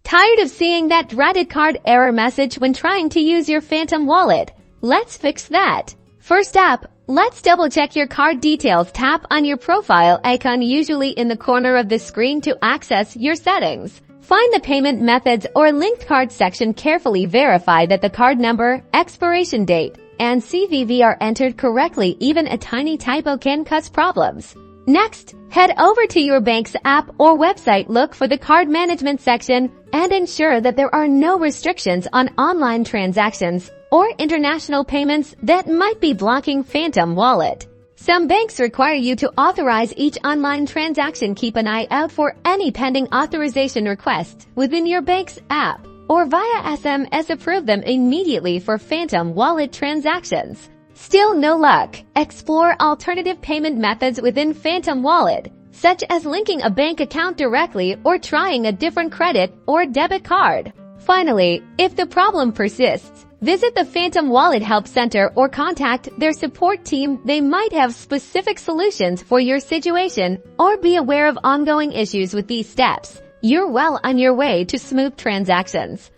Tired of seeing that dreaded card error message when trying to use your Phantom wallet? Let's fix that. First up, let's double-check your card details. Tap on your profile icon, usually in the corner of the screen, to access your settings. Find the payment methods or linked card section. Carefully verify that the card number, expiration date, and CVV are entered correctly. Even a tiny typo can cause problems. Next, head over to your bank's app or website. Look for the card management section and ensure that there are no restrictions on online transactions or international payments that might be blocking Phantom wallet. Some banks require you to authorize each online transaction. Keep an eye out for any pending authorization requests within your bank's app or via SMS. Approve them immediately for Phantom wallet transactions. Still no luck? Explore alternative payment methods within Phantom wallet, such as linking a bank account directly or trying a different credit or debit card. Finally, if the problem persists, visit the Phantom Wallet Help Center or contact their support team. They might have specific solutions for your situation. Or be aware of ongoing issues with these steps. You're well on your way to smooth transactions.